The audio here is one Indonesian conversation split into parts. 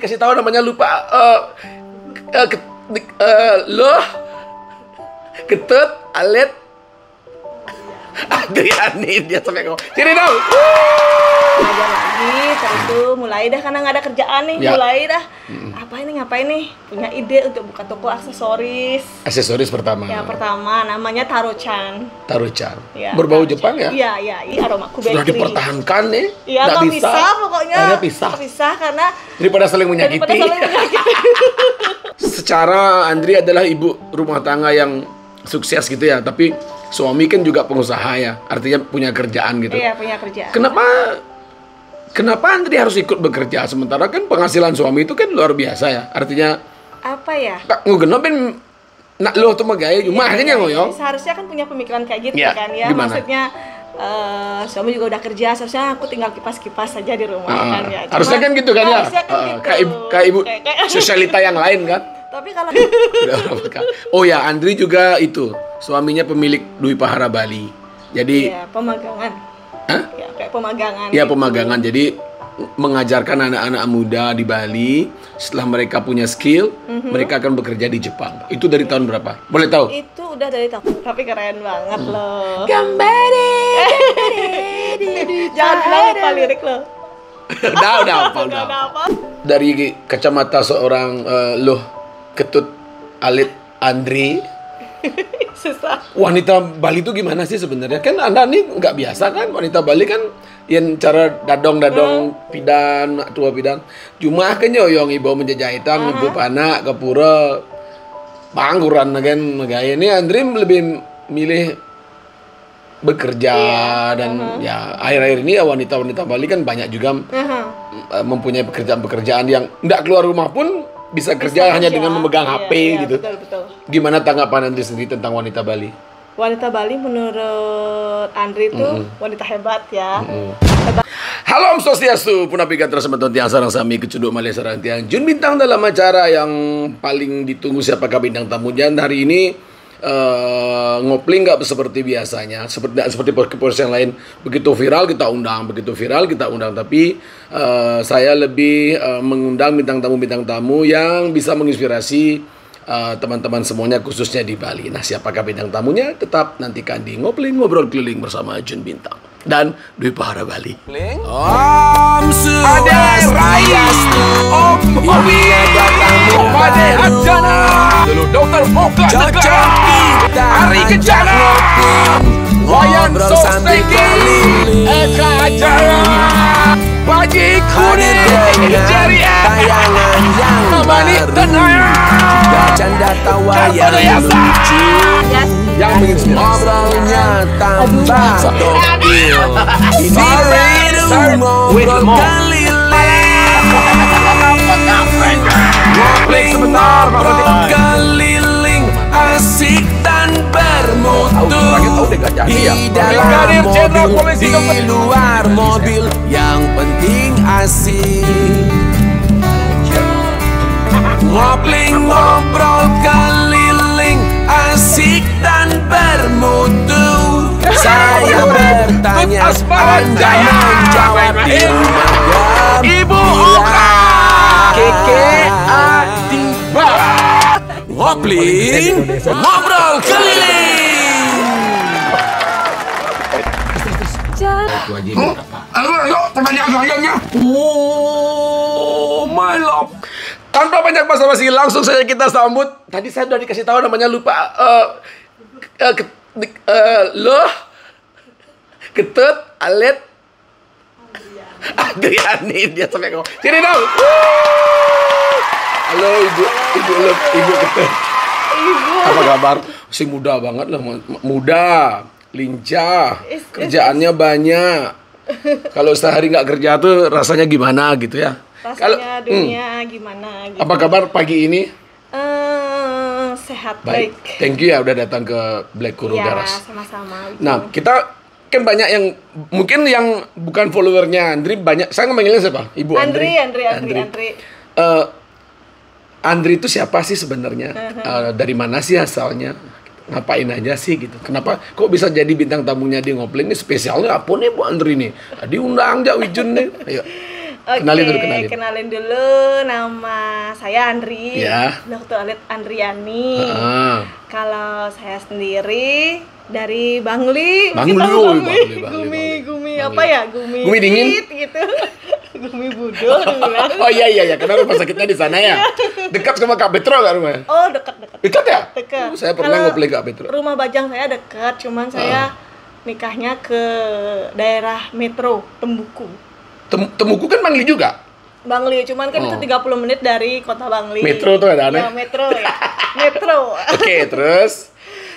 dikasih tahu namanya lupa. Loh, Ketut, Alit, Adriani, dia sampai ngomong. Sini dong. Belajar lagi, terus tuh mulai dah karena nggak ada kerjaan nih, Ya. mulai dah. Ngapain nih? Punya ide untuk buka toko aksesoris. Aksesoris pertama. Ya pertama namanya Taro-chan. Taro-chan. Ya, Berbau Taro-chan. Jepang ya? Iya, Aromaku Sudah Bakery. dipertahankan nih. Iya, nggak bisa pokoknya. Akhirnya pisah. Pisah karena Daripada saling menyakiti. Secara Andri adalah ibu rumah tangga yang sukses gitu ya, tapi suami kan juga pengusaha ya, artinya punya kerjaan gitu. Iya, punya kerjaan. Kenapa Andri harus ikut bekerja sementara kan penghasilan suami itu kan luar biasa ya, artinya Apa ya? tak ngugeno ben nak lo tuh magaya cuma akhirnya ngoyong. Seharusnya kan punya pemikiran kayak gitu Ya, kan ya. gimana? Maksudnya suami juga udah kerja, seharusnya aku tinggal kipas-kipas saja di rumah kan ya. Harusnya kan gitu kan ya. Harusnya kan gitu. Kayak ibu sosialita yang lain kan. Tapi kalau Udah berapa kali. Oh ya, Andri juga itu suaminya pemilik Dwi Pahara Bali. Jadi ya pemagangan. Hah? Ya kayak pemagangan. Ya gitu. pemagangan. Jadi mengajarkan anak-anak muda di Bali, setelah mereka punya skill, mereka akan bekerja di Jepang. Itu dari tahun berapa? Boleh tahu? Itu udah dari tahun, tapi keren banget loh. Gambare. Jangan bilang lupa lirik loh. Udah hafal. Gak ada apa. Dari kacamata seorang loh Ketut, Alit, Andri, Susah. wanita Bali itu gimana sih sebenarnya? Kan Anda nih nggak biasa kan, wanita Bali kan yang cara dadong pidan, tua pidan. Cuma kan yoyong ibu menjajahitan, ibu panak, ke pura, pangguran kan megaya. Ini Andri lebih milih bekerja dan ya akhir-akhir ini ya wanita-wanita Bali kan banyak juga mempunyai pekerjaan-pekerjaan yang nggak keluar rumah pun bisa kerja hanya dengan memegang HP gitu. Betul. Gimana tanggapan Andri sendiri tentang wanita Bali? Wanita Bali menurut Andri itu wanita hebat ya. Halo Om Swastiastu, Punapika terus tiang sarang sami kecuduk malih sarang tiang Jun Bintang dalam acara yang paling ditunggu siapakah bintang tamunya hari ini. Ngopling nggak seperti biasanya, seperti podcast yang lain begitu viral kita undang, tapi saya lebih mengundang bintang tamu yang bisa menginspirasi teman-teman semuanya khususnya di Bali. Nah, siapakah bintang tamunya? Tetap nantikan di Ngopling Ngobrol Keliling bersama Jun Bintang dan Dwi Pahara Bali. Om Swastiastu, Om Hobi, Om Ade Arjana, dulu Dokter Moga Negara, Hari Kencana, Wayan Sostegi, Eka Acara, Baji Kuning, Ceria, tayangan yang baru, bercanda tawa yang lucu, yang menginspirasi, ngobrolnya tambah gokil. Ini ngobrol keliling, ngobrol keliling, asik dan bermutu. Di dalam mobil, di luar mobil, yang penting asik. Ngopling ngobrol keliling, asik dan bermutu. Saya bertanya, Anda menjawab di rumah Ibu Oka Keke Adiba. Ngopling ngobrol keliling. Ayo, pertanyaan selanjutnya. Oh, my love. Tanpa banyak basa-basi, langsung saja kita sambut. Tadi saya sudah dikasih tahu namanya lupa. Loh, Ketut, Alit, Adriani, dia sampai ngomong. Sini dong. Halo ibu Ketut. Apa kabar? Si muda banget lah, muda, lincah, kerjaannya banyak. Kalau sehari nggak kerja tuh rasanya gimana gitu ya? Rasanya dunia gimana gitu. Apa kabar pagi ini? Sehat, Baik. baik. Thank you ya udah datang ke Black Guru Ya, Garas. sama-sama. Nah, kita kan banyak yang mungkin yang bukan followernya Andri banyak. Saya manggilnya siapa? Ibu Andri. Andri. Andri itu siapa sih sebenarnya? Dari mana sih asalnya? Ngapain aja sih gitu? Kenapa kok bisa jadi bintang tamunya di Ngopling ini? Spesialnya apa nih Bu Andri nih? Diundang aja Wijun nih. Ayo. Oke, Kenalin dulu, kenalin. kenalin dulu, nama saya Andri, Ya. Dr. Alit Andriani. Ah. Kalau saya sendiri dari Bangli, Bangli, kita oh, Bangli. Bangli, Gumi Bangli. apa ya? Gumi dingin? gitu. Gumi Budul dibilang. Oh iya, karena rumah sakitnya di sana ya. Dekat sama Kak Betro nggak rumahnya? Oh, dekat-dekat. Dekat ya? Dekat. Oh, saya pernah Kalau ngoplay Kak Betro. Rumah Bajang saya dekat, cuman saya nikahnya ke daerah Metro Tembuku. Temuku kan Bangli juga. Bangli, cuman kan itu 30 menit dari kota Bangli. Metro tuh ada aneh. Ya, Metro ya. Metro. Oke, terus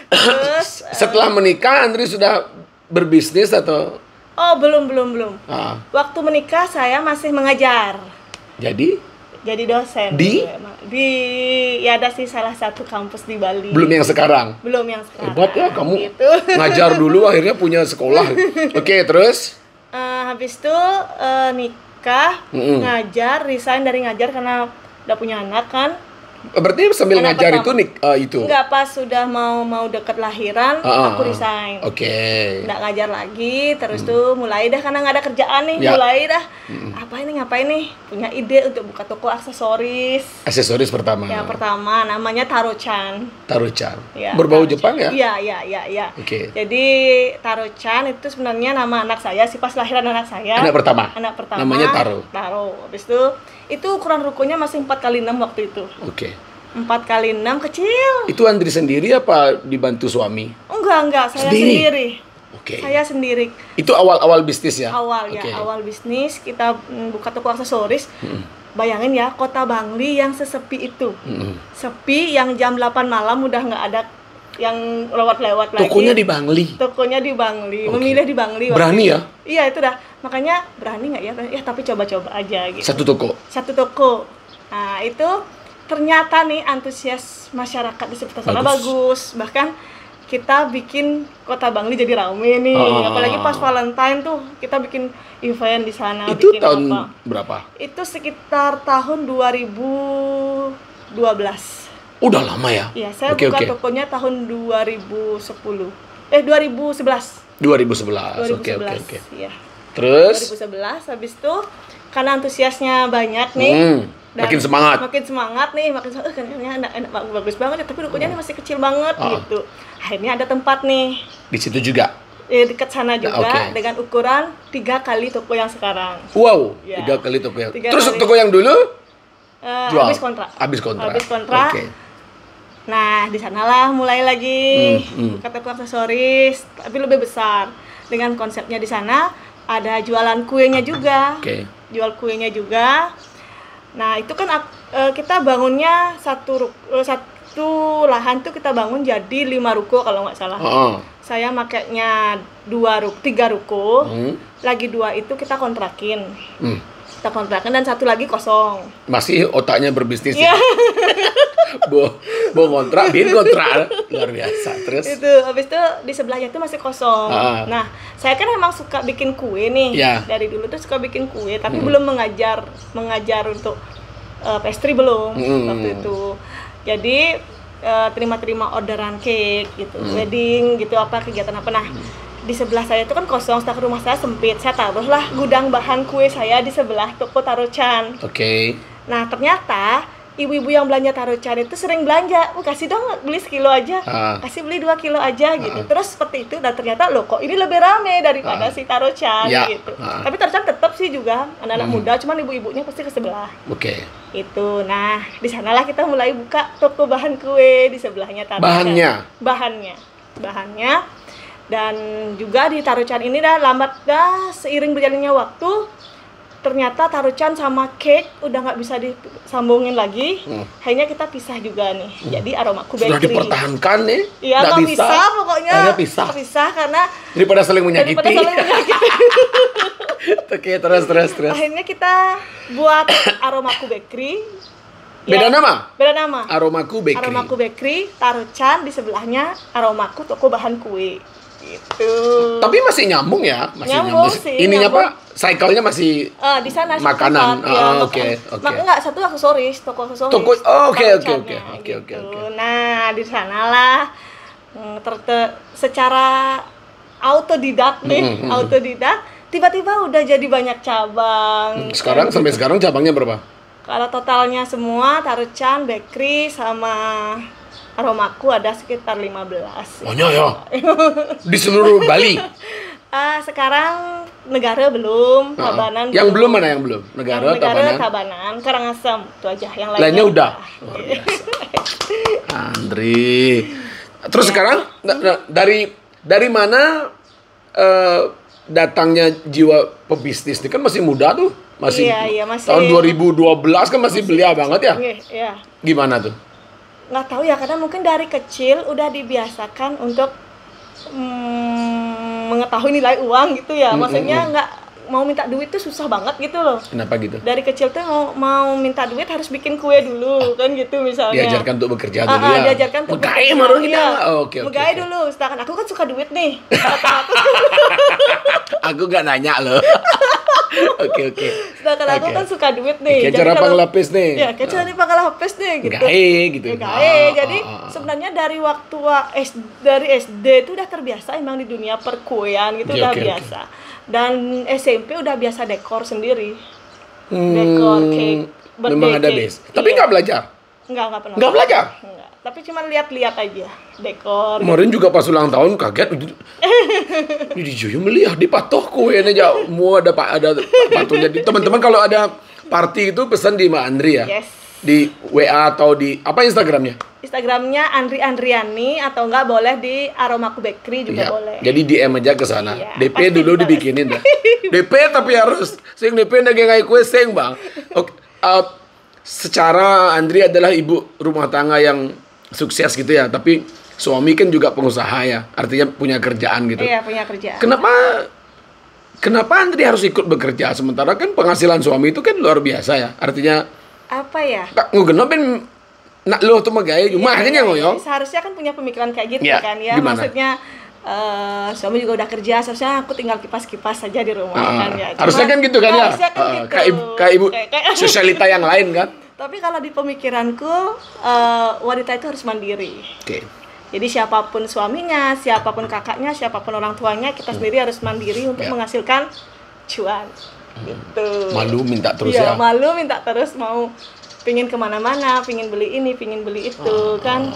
Terus setelah menikah Andri sudah berbisnis atau oh, belum. ah, Waktu menikah saya masih mengajar. jadi Jadi dosen. Di? Ya ada sih salah satu kampus di Bali. belum yang sekarang? Belum yang sekarang. Hebat ya kamu Gitu. ngajar dulu akhirnya punya sekolah. Oke, terus Habis itu nikah, ngajar, resign dari ngajar karena udah punya anak kan. berarti sambil Anak ngajar pertama. itu. Enggak, pas sudah mau deket lahiran, aku resign. Oke. Nggak ngajar lagi, terus tuh mulai dah karena nggak ada kerjaan nih, Ya. mulai dah ngapain nih, punya ide untuk buka toko aksesoris. Aksesoris pertama. Yang pertama namanya Taro-chan. Taro-chan. Ya, Berbau Taro-chan. Jepang ya? Iya. Oke. Jadi Taro-chan itu sebenarnya nama anak saya, sih pas lahiran anak saya. Anak pertama. Namanya Namanya Taro. Habis itu ukuran rukonya masih 4x6 waktu itu. Oke. 4x6 kecil. Itu Andri sendiri apa dibantu suami? Enggak, saya Sendiri? sendiri. Oke. Saya sendiri. Itu awal bisnis ya? Awal bisnis kita buka toko aksesoris. Bayangin ya, kota Bangli yang sesepi itu. Sepi, yang jam 8 malam udah nggak ada yang lewat-lewat lagi. Tokonya di Bangli. Tokonya di Bangli. Oke. Memilih di Bangli. waktu Berani itu. ya? Iya, itu dah. Makanya berani nggak ya? Ya tapi coba-coba aja gitu. Satu toko. Satu toko. Nah, itu ternyata nih antusias masyarakat di sekitar sana bagus. Bahkan kita bikin kota Bangli jadi rame nih. Apalagi pas Valentine tuh kita bikin event di sana. Itu bikin tahun apa. berapa? Itu sekitar tahun 2012. Udah lama ya? Iya, saya Oke, buka oke. tokonya tahun 2010. 2011. 2011. Oke. Iya. Terus 2011 habis itu karena antusiasnya banyak nih. Dan makin semangat. Makin semangat nih, kayaknya enak bagus banget ya, tapi rukonya ini masih kecil banget gitu. Akhirnya ada tempat nih Di situ juga. dekat sana juga Oke. dengan ukuran 3 kali toko yang sekarang. Wow, Ya. 3 kali toko ya. 3 Terus kali. toko yang dulu jual. Habis kontrak. Habis kontrak. Oke. Nah, di sanalah mulai lagi buka toko aksesoris, tapi lebih besar. Dengan konsepnya di sana ada jualan kuenya juga. Oke. Jual kuenya juga. Nah, itu kan kita bangunnya satu lahan tuh kita bangun jadi 5 ruko kalau nggak salah. Saya makainya 3 ruko. Lagi 2 itu kita kontrakin. Kita kontrakin dan 1 lagi kosong. Masih otaknya berbisnis Iya. ya. Bo kontrak, bikin kontrak. Luar biasa. Terus Itu habis itu di sebelahnya itu masih kosong. Nah, saya kan emang suka bikin kue nih. Ya. Dari dulu tuh suka bikin kue, tapi belum mengajar untuk pastry belum waktu itu. Jadi terima orderan cake gitu, wedding gitu, apa kegiatan apa. Nah, di sebelah saya itu kan kosong, setelah rumah saya sempit. Saya taruhlah gudang bahan kue saya di sebelah toko Taro-chan. Oke. Nah, ternyata ibu-ibu yang belanja Taro-chan itu sering belanja, kasih dong beli sekilo aja, kasih beli 2 kilo aja gitu. Terus seperti itu, dan ternyata loh kok ini lebih rame daripada si Taro-chan Ya. gitu. Tapi Taro-chan tetap sih juga anak-anak muda, cuman ibu-ibunya pasti ke sebelah. Oke. Itu. Nah, di sanalah kita mulai buka toko bahan kue di sebelahnya Taro-chan. Bahannya. Dan juga di Taro-chan ini seiring berjalannya waktu, ternyata Taro-chan sama cake udah nggak bisa disambungin lagi. Akhirnya kita pisah juga nih. Jadi Aromaku Sudah Bakery. dipertahankan nih. Iya, nggak bisa pokoknya. Akhirnya pisah. Pisah karena Daripada saling menyakiti. daripada saling menyakiti. Oke, terus. Akhirnya kita buat Aromaku Bakery. Beda nama? Beda nama. Aromaku Bakery. Aromaku Bakery, Taro-chan di sebelahnya Aromaku toko bahan kue. Gitu. Tapi masih nyambung ya? Masih Nyambung sih, Ininya nyambung. apa? Cycle-nya masih Di sana satu makanan. tempat, ya, Oke. Enggak, satu aksesoris, toko aksesoris. Oke. Taro-channya, Oke. gitu. Nah, di sanalah secara autodidak nih, autodidak tiba-tiba udah jadi banyak cabang. Sekarang sampai sekarang cabangnya berapa? Kalau totalnya semua Tarucan, Bakery sama Aromaku ada sekitar 15. Banyak ya. Di seluruh Bali. Sekarang Negara belum, Tabanan. Yang belum mana yang belum? Negara, Tabanan, Karangasem itu aja. Yang lainnya udah. Luar biasa. Andri. Terus sekarang dari mana datangnya jiwa pebisnis ini? Kan masih muda tuh. Masih tahun 2012 kan masih belia banget ya? Iya. Gimana tuh? Nggak tahu ya, karena mungkin dari kecil udah dibiasakan untuk mengetahui nilai uang gitu ya. Maksudnya nggak mau minta duit tuh susah banget gitu loh. Kenapa gitu? Dari kecil tuh mau minta duit harus bikin kue dulu kan gitu misalnya. Diajarkan untuk bekerja dulu ya. Diajarkan untuk bekerja. Baru kita. Oke. Dulu. Sedangkan aku kan suka duit nih. Aku nggak nanya loh. Oke. Sedangkan aku kan suka duit nih. Kayak cara panglapis nih. Ya, kayak cara panglapis nih gitu. Gitu. Jadi sebenarnya dari waktu dari SD itu udah terbiasa emang di dunia perkuean gitu, udah biasa. Dan SMP udah biasa dekor sendiri. Dekor cake, memang ada base. Tapi nggak belajar? Nggak pernah. Nggak belajar? Nggak. Tapi cuma lihat-lihat aja dekor. Kemarin juga pas ulang tahun kaget. Ini di Joyo melihat di patoh kue aja. Mau ada patungnya. Teman-teman kalau ada party itu pesan di Mbak Andri ya? Yes. Di WA atau di apa Instagramnya? Instagramnya Andri Andriani, atau enggak boleh di Aromaku Bakery juga boleh. Jadi DM aja ke sana. Iya, DP dulu dibikinin dah. DP tapi harus sing DP nggak kue sing bang. Oke. Secara Andri adalah ibu rumah tangga yang sukses gitu ya, tapi suami kan juga pengusaha ya, artinya punya kerjaan gitu. Iya, punya kerjaan. Kenapa Andri harus ikut bekerja sementara kan penghasilan suami itu kan luar biasa ya, artinya apa ya? Ngugenopin nak lo tuh magaya cuma akhirnya ngoyo. Seharusnya kan punya pemikiran kayak gitu kan ya. Gimana? Maksudnya suami juga udah kerja, seharusnya aku tinggal kipas-kipas saja di rumah kan ya. Harusnya kan gitu kan ya. Kayak ibu sosialita yang lain kan. Tapi kalau di pemikiranku wanita itu harus mandiri. Oke. Jadi siapapun suaminya, siapapun kakaknya, siapapun orang tuanya, kita sendiri harus mandiri untuk menghasilkan cuan. Gitu. Malu minta terus ya. Malu minta terus, mau pingin kemana-mana, pingin beli ini, pingin beli itu kan.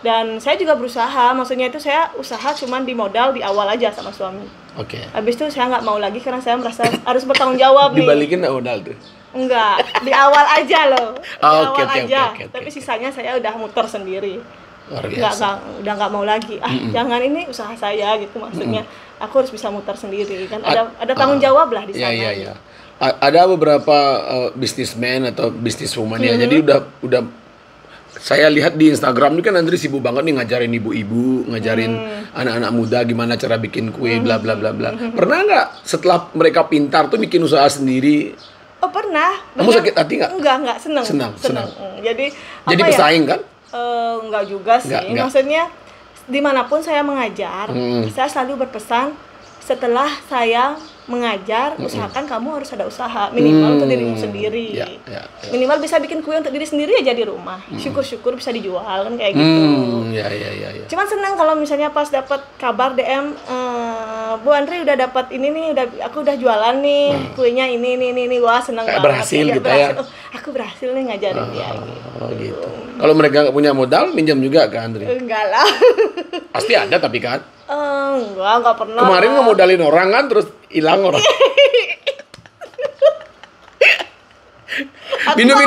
Dan saya juga berusaha, maksudnya itu saya usaha cuman di modal di awal aja sama suami. Oke. Habis itu saya nggak mau lagi karena saya merasa harus bertanggung jawab nih. Dibalikin modal tuh? Enggak, di awal aja loh. Oke. Tapi sisanya saya udah muter sendiri. Luar biasa. Udah nggak mau lagi. Jangan, ini usaha saya gitu maksudnya. Aku harus bisa muter sendiri kan. Ada tanggung jawab lah di sana. Iya. Ada beberapa bisnismen atau bisniswoman ya. Jadi udah saya lihat di Instagram ini kan Andri sibuk banget nih ngajarin ibu-ibu, ngajarin anak-anak muda gimana cara bikin kue, bla bla bla bla. Pernah nggak setelah mereka pintar tuh bikin usaha sendiri? Oh pernah. Kamu sakit hati nggak? Enggak, senang. Jadi pesaing kan? Enggak juga sih. Enggak. Maksudnya dimanapun saya mengajar, saya selalu berpesan setelah saya mengajar, usahakan kamu harus ada usaha minimal untuk dirimu sendiri. Ya. Minimal bisa bikin kue untuk diri sendiri aja di rumah. Syukur-syukur bisa dijual kan kayak gitu. Ya. Cuman senang kalau misalnya pas dapat kabar DM, Bu Andri udah dapat ini nih, aku udah jualan nih kuenya ini. Wah senang banget. Berhasil gitu ya. Aku berhasil nih ngajarin dia. Gitu. Kalau mereka nggak punya modal, minjam juga ke Andri? Enggak lah. Pasti ada tapi kan? Enggak pernah. Kemarin ngemodalin orang kan, terus hilang orang. Minum.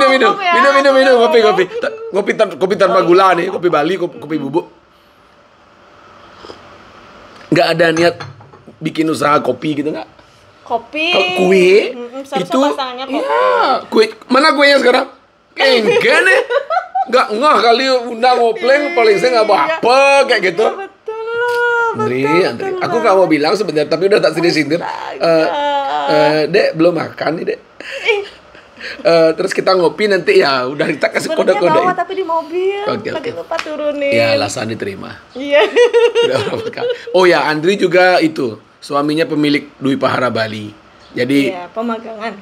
Kopi tanpa gula nih, kopi Bali, kopi bubuk. Nggak ada niat bikin usaha kopi gitu nggak? Kopi. Kue itu, ya kue mana kuenya sekarang? Enggak nih, nggak kali undang ngopleng, paling saya nggak apa kayak gitu. Andri, aku nggak mau bilang sebenarnya, tapi udah tak sindir. Dek belum makan nih dek. Terus kita ngopi nanti ya, udah kita kasih kode-kode. Bawa tapi di mobil, lagi lupa turunin. Ya alasan diterima. Iya. Oh ya, Andri juga itu suaminya pemilik Dwi Pahara Bali. Jadi. Iya, pemagangan.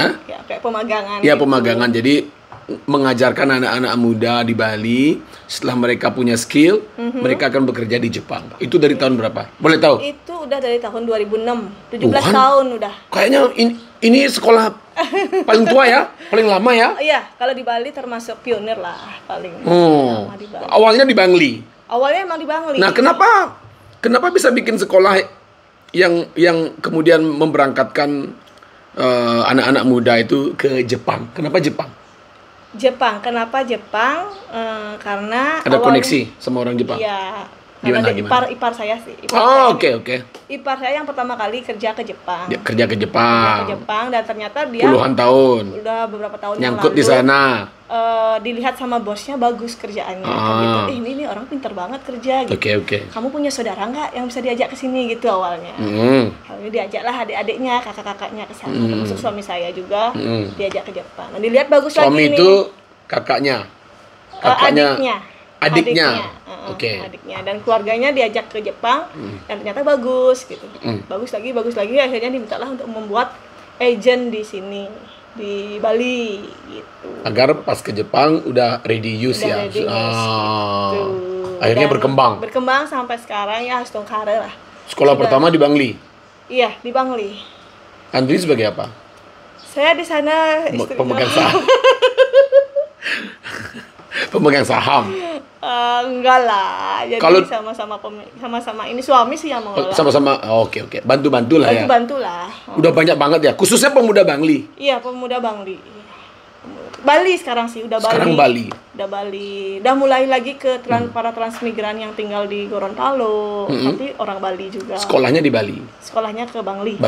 Hah? Ya kayak pemagangan. Iya pemagangan. Jadi mengajarkan anak-anak muda di Bali setelah mereka punya skill, mereka akan bekerja di Jepang. Itu dari tahun berapa? Boleh tahu? Itu udah dari tahun 2006, 17 tahun udah. Kayaknya ini sekolah paling tua ya, paling lama ya? Iya, kalau di Bali termasuk pionir lah, paling lama di Bali. Awalnya di Bangli. Awalnya emang di Bangli. Nah, kenapa bisa bikin sekolah yang kemudian memberangkatkan anak-anak muda itu ke Jepang? Kenapa Jepang? Kenapa Jepang? Karena ada koneksi sama orang Jepang. Iya. Karena ipar saya sih. Oke. Ipar saya yang pertama kali kerja ke Jepang. Dia kerja ke Jepang. Dan ternyata dia puluhan tahun. Udah beberapa tahun nyangkut yang lalu, di sana. Dilihat sama bosnya bagus kerjaannya. Gitu. Ini orang pintar banget kerja. Gitu. Oke. Kamu punya saudara nggak yang bisa diajak ke sini gitu awalnya. Lalu diajaklah adik-adiknya, kakak-kakaknya ke sana. Termasuk suami saya juga diajak ke Jepang. Nah, dilihat bagus suami lagi nih. Suami itu kakaknya. Adiknya. Oke. Adiknya dan keluarganya diajak ke Jepang dan ternyata bagus gitu. Bagus lagi akhirnya dimintalah untuk membuat agent di sini di Bali gitu. Agar pas ke Jepang udah ready use ya. Gitu. Akhirnya Dan berkembang. Berkembang sampai sekarang ya Hastongkare lah. Sekolah pertama di Bangli. Iya, di Bangli. Andri sebagai apa? Saya di sana pemegang saham. Pemegang saham. Enggak lah. Jadi kalau sama-sama ini suami sih yang mengelola. Sama-sama. Oke. Bantu lah ya. Bantu-lah. Udah banyak banget ya. Khususnya pemuda Bangli. Iya, pemuda Bangli. Bali sekarang sih udah Bali. Sekarang Bali. Udah Bali. Udah mulai lagi ke para transmigran yang tinggal di Gorontalo. Tapi orang Bali juga. Sekolahnya di Bali. Sekolahnya ke Bangli.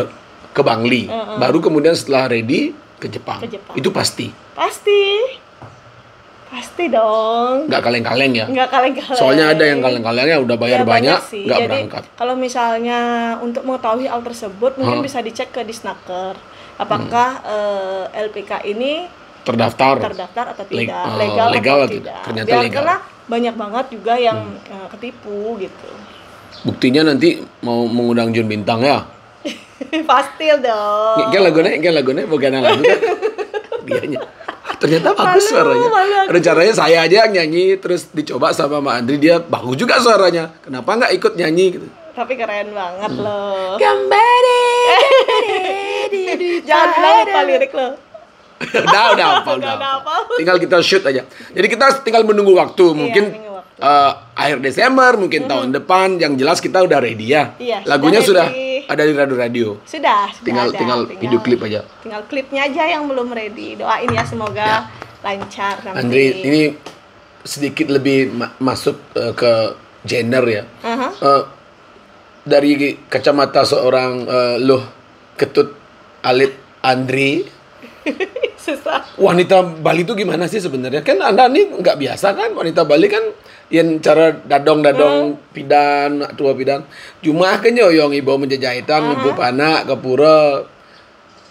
Ke Bangli. Baru kemudian setelah ready ke Jepang. Itu pasti. Pasti dong. Nggak kaleng-kaleng ya? Nggak kaleng-kaleng. Soalnya ada yang kaleng-kalengnya udah bayar banyak nggak berangkat. Kalau misalnya untuk mengetahui hal tersebut mungkin bisa dicek ke Disnaker. Apakah LPK ini terdaftar atau tidak? Legal atau tidak? Ternyata legal. Karena banyak banget juga yang ketipu gitu. Buktinya nanti mau mengundang Jun Bintang ya? Pasti dong. Kayak lagunya bukan lagu kan? Dianya. Ternyata bagus suaranya. Rencananya saya aja yang nyanyi, terus dicoba sama Mbak Andri, dia bagus juga suaranya. Kenapa nggak ikut nyanyi gitu? Tapi keren banget loh. Gambare. Jangan bilang lupa lirik loh. udah hafal. Tinggal kita shoot aja. Jadi kita tinggal menunggu waktu. Mungkin akhir Desember, mungkin tahun depan. Yang jelas kita udah ready ya. Iya, lagunya sudah ada di radio. Sudah tinggal video klip aja. Tinggal klipnya aja yang belum ready. Doain ya semoga lancar nanti. Andri, ini sedikit lebih masuk ke gender ya. Dari kacamata seorang loh ketut alit Andri. Susah. Wanita Bali itu gimana sih sebenarnya? Kan Anda nih nggak biasa kan, wanita Bali kan yang cara dadong pidan, tua pidan. Cuma kan yang ibu menjajahitan, ibu panak, kepura,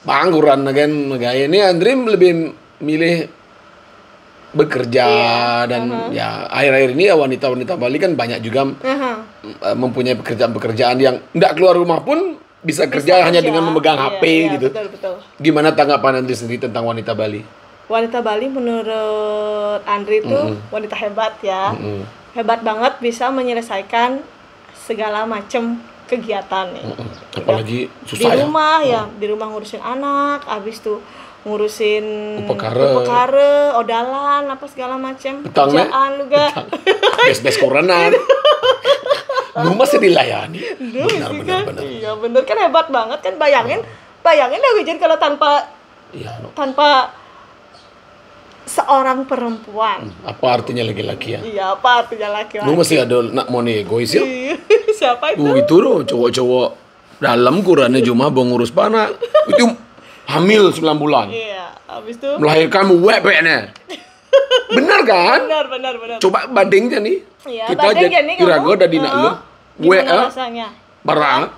bangkuran kan gaya ini Andri lebih milih bekerja dan ya akhir-akhir ini ya wanita-wanita Bali kan banyak juga mempunyai pekerjaan-pekerjaan yang nggak keluar rumah pun bisa kerja hanya dengan memegang HP gitu. Betul. Gimana tanggapan Andri sendiri tentang wanita Bali? Wanita Bali menurut Andri itu wanita hebat ya. Hebat banget bisa menyelesaikan segala macam kegiatan nih. Apalagi susah di rumah di rumah ngurusin anak, habis tuh ngurusin upekare, odalan, apa segala macam. Kerjaan juga. Bes korenan. Lu masih dilayani. Benar. Iya benar kan hebat banget kan, bayangin dah Wijen kalau tanpa seorang perempuan. Apa artinya laki-laki ya? Iya, apa artinya laki-laki? Lu masih ada nak mau egois ya? Siapa itu? Itu loh cowok-cowok dalam kurannya cuma mau ngurus panak. Itu hamil 9 bulan. Iya, habis itu melahirkan webnya. Benar kan? Benar. Coba bandingnya nih. Iya, kita jadi kirago udah di nak lu. Gimana rasanya? Barang.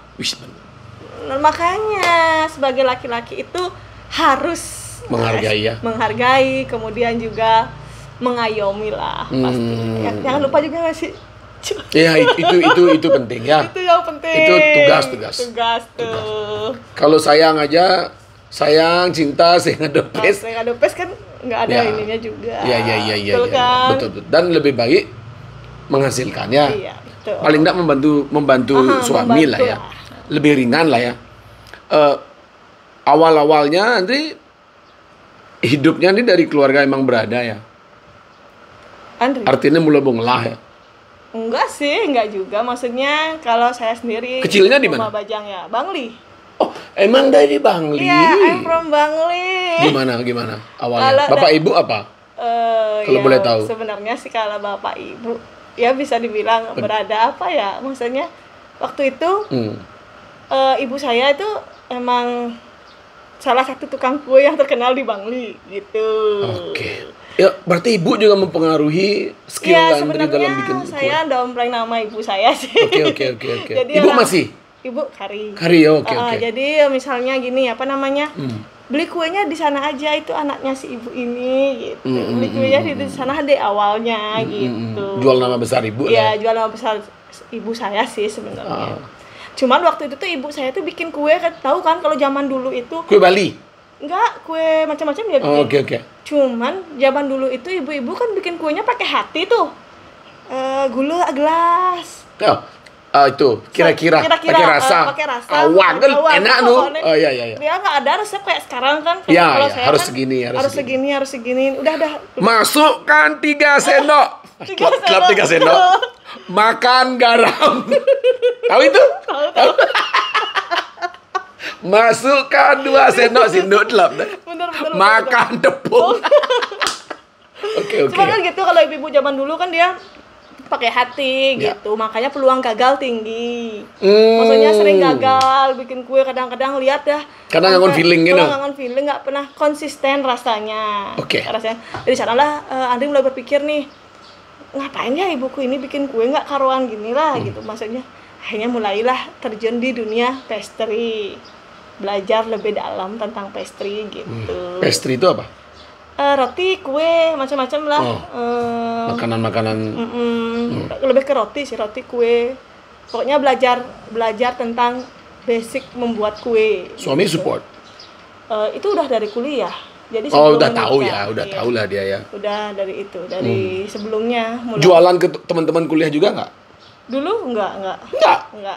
Makanya sebagai laki-laki itu harus menghargai, kemudian juga mengayomi lah pasti. Jangan lupa juga ngasih. Ya itu penting ya. Itu yang penting. Itu tugas tuh. Kalau sayang aja, sayang cinta, sayang adopes kan nggak ada ininya juga. Iya. Betul kan? Betul. Dan lebih baik menghasilkan ya. Iya, betul. Paling enggak membantu suami lah ya. Lebih ringan lah ya. Awal-awalnya Andri hidupnya ini dari keluarga emang berada ya. Andri. Artinya mulai bengelah ya. Enggak sih, enggak juga. Maksudnya kalau saya sendiri kecilnya di mana? Rumah Bajang ya, Bangli. Oh, emang dari Bangli? Iya, I'm from Bangli. Gimana awalnya? Bapak ibu apa? Kalau boleh tahu. Sebenarnya sih kalau bapak ibu ya bisa dibilang berada apa ya? Maksudnya waktu itu ibu saya itu emang salah satu tukang kue yang terkenal di Bangli gitu. Oke. Ya, berarti ibu juga mempengaruhi skill Andri dalam bikin kue. Saya dompleng nama ibu saya sih. Oke. Jadi ibu masih? Ibu Kari. Oke. Jadi misalnya gini, apa namanya? Beli kuenya di sana aja, itu anaknya si ibu ini gitu. Beli kuenya di sana deh awalnya gitu. Jual nama besar ibu lah. Iya, jual nama besar ibu saya sih sebenarnya. Cuman waktu itu tuh ibu saya tuh bikin kue, tahu kan kalau zaman dulu itu kue Bali? Enggak, kue macam-macam dia bikin. Oke. Cuman zaman dulu itu ibu-ibu kan bikin kuenya pakai hati tuh. Gula gelas. Itu kira-kira pakai rasa. Awang kan enak tuh. Oh iya. Dia enggak ada resep kayak sekarang kan. Iya, saya harus kan, segini, harus segini. Udah. Masukkan 3 sendok. 3 sendok. Makan garam. Tahu itu? Tahu. Masukkan 2 sendok sinduk telap. Bener. Makan tepung. Oke. Cuma kan gitu kalau ibu-ibu zaman dulu kan dia pakai hati gitu, makanya peluang gagal tinggi. Maksudnya sering gagal bikin kue, kadang-kadang lihat dah. Kadang ngangon feeling gitu. Ngangon feeling, nggak pernah konsisten rasanya. Oke. Rasanya. Dari sanalah Andri mulai berpikir nih, ngapain ya ibuku ini bikin kue nggak karuan gini lah gitu. Maksudnya akhirnya mulailah terjun di dunia pastry. Belajar lebih dalam tentang pastry gitu. Pastry itu apa? Roti, kue, macam-macam lah. Makanan-makanan. Lebih ke roti sih, roti, kue. Pokoknya belajar tentang basic membuat kue. Suami support? Itu udah dari kuliah. Jadi udah tahu ya, tahu lah dia ya. Udah dari itu, dari sebelumnya. Jualan ke teman-teman kuliah juga nggak? Dulu enggak.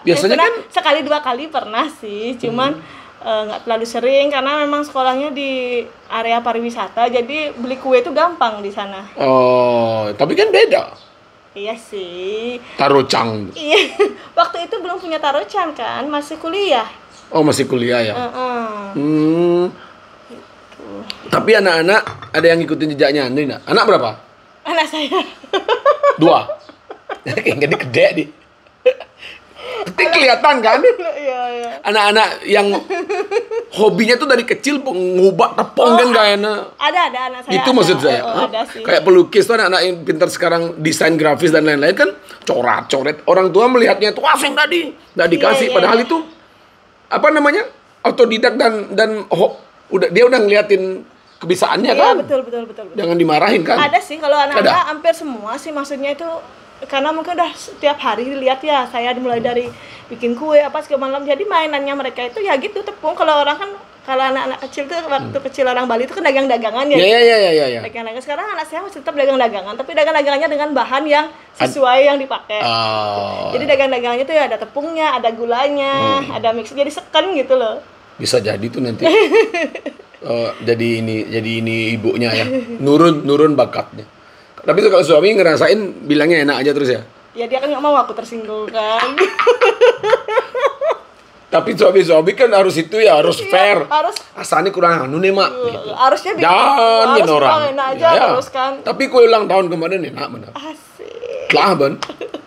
Biasanya kan sekali 2 kali pernah sih, cuman nggak terlalu sering karena memang sekolahnya di area pariwisata, jadi beli kue itu gampang di sana. Oh, tapi kan beda. Iya sih. Tarucang. Iya, waktu itu belum punya tarucan kan, masih kuliah. Oh, masih kuliah ya. Gitu. Tapi anak-anak ada yang ngikutin jejaknya Andri nggak? Anak berapa? Anak saya 2. Kayaknya gede nih. Tapi kelihatan kan? Iya. Anak-anak yang hobinya tuh dari kecil ngubah tepung kan kayaknya. Ada anak saya. Itu maksud saya. Ada sih. Kayak pelukis tuh anak-anak yang pintar sekarang desain grafis dan lain-lain kan coret-coret. Orang tua melihatnya itu asing tadi, nggak dikasih. Padahal itu apa namanya? Autodidak dan dia udah ngeliatin kebisaannya kan? Betul. Jangan dimarahin kan? Ada sih kalau anak-anak hampir semua sih, maksudnya itu karena mungkin udah setiap hari dilihat ya, saya mulai dari bikin kue apa segala malam, jadi mainannya mereka itu ya gitu tepung. Kalau orang kan, kalau anak-anak kecil tuh waktu kecil orang Bali itu kan dagang-dagangan ya. Iya. Dagang-dagangan. Sekarang anak saya masih tetap dagang-dagangan, tapi dagang-dagangannya dengan bahan yang sesuai yang dipakai. Jadi dagang-dagangannya tuh ya ada tepungnya, ada gulanya, ada mix, jadi seken gitu loh. Bisa jadi tuh nanti. Jadi ini ibunya ya. Nurun bakatnya. Tapi tuh kalau suami ngerasain bilangnya enak aja terus ya? Ya dia kan nggak mau aku tersinggung kan. Tapi suami kan harus itu ya, harus fair. Harus. Asalnya kurang anu nih mak. Gitu. Harusnya jangan orang. Enak aja terus kan. Tapi kue ulang tahun kemarin enak benar. Asik. Lah Ben.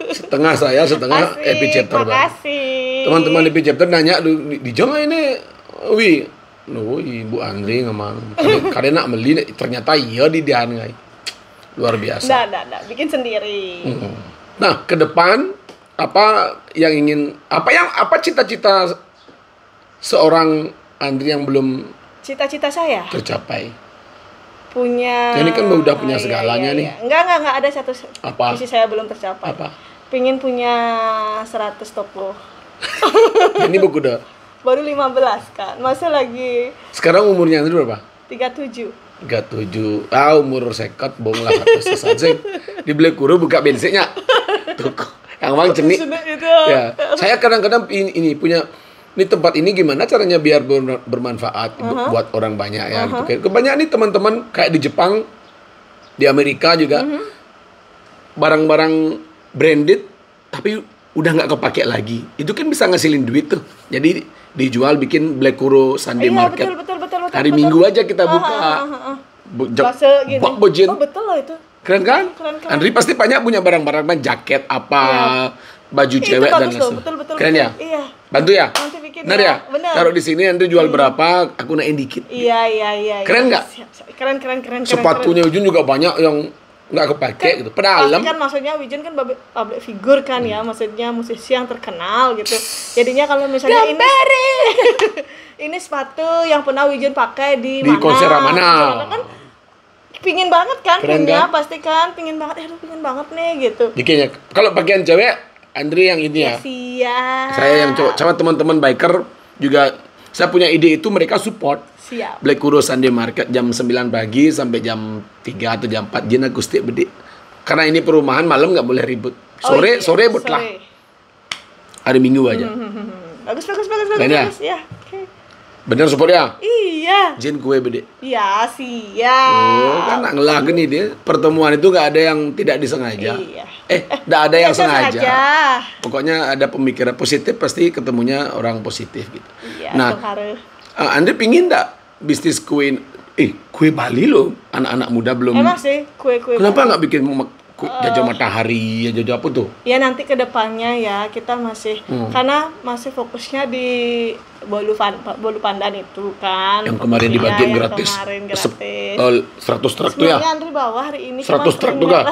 Setengah saya, setengah Epicenter Ben. Makasih. Teman-teman Epicenter nanya di jangan ini, Ibu Andri ngomong. Kadang nak beli ternyata iya di dian ngai. Luar biasa. Nggak, bikin sendiri. Nah, ke depan apa cita-cita seorang Andri yang belum cita-cita saya tercapai? Punya. Ini kan udah punya segalanya nih. Enggak ada satu apa? Visi saya belum tercapai. Apa? Pingin punya 100 toko. Ini buku udah. Baru 15 kan. Masih lagi. Sekarang umurnya Andri berapa? 37. 37. Umur seket bong lah satu sesajeng. Di Blekuru buka bensinnya. Tuh, yang bang cenik. Ya, saya kadang-kadang ini punya tempat ini gimana caranya biar bermanfaat buat orang banyak ya gitu. Kebanyakan nih teman-teman kayak di Jepang, di Amerika juga barang-barang branded tapi udah nggak kepake lagi. Itu kan bisa ngasilin duit tuh. Jadi dijual bikin Blekuru Sunday Market. Betul. Hari Minggu aja kita buka. Bak bojin. Betul loh itu. Keren kan? Keren. Andri pasti banyak punya barang-barang jaket apa, baju cewek dan lain-lain. Betul. Keren ya? Iya. Bantu ya? Nanti bikin Benar ya? Benar. Taruh di sini Andri jual berapa, aku naikin dikit. Iya. Keren nggak? Keren. Sepatunya Ujun juga banyak yang nggak kepake gitu. Padahal kan maksudnya Wijun kan public figure kan ya, maksudnya musisi yang terkenal gitu. Jadinya kalau misalnya ini sepatu yang pernah Wijun pakai di mana? Konser mana? Kan pingin banget kan keren punya, kan? pasti kan pingin banget. Pingin banget nih gitu. Bikinnya. Kalau pakaian cewek, Andri yang ini ya. Siap. Saya yang cowok. Sama teman-teman biker juga. Saya punya ide itu mereka support. Siap. Blekuru Sunday Market jam 9 pagi sampai jam 3 atau jam 4 jin akustik bedik. Karena ini perumahan malam nggak boleh ribut. Sore butlah. Hari Minggu aja. Bagus. Ya. Okay. Bener support ya? Iya. Jin kue bedik. Iya, siap. Kan ngelah gini dia. Pertemuan itu nggak ada yang tidak disengaja. Iya. Nggak ada yang sengaja. sengaja. Pokoknya ada pemikiran positif pasti ketemunya orang positif gitu. Iya, nah, Andri pingin nggak bisnis kue? Kue Bali loh, anak-anak muda belum. Emang sih kue. Kenapa nggak bikin jajah matahari, jajah apa tuh? Ya nanti kedepannya ya kita masih karena masih fokusnya di bolu pandan itu kan. Yang kemarin dibagiin gratis. Kemarin gratis. 100 truk tuh ya. Sebenarnya Andri bawa hari ini 100 truk tuh kan.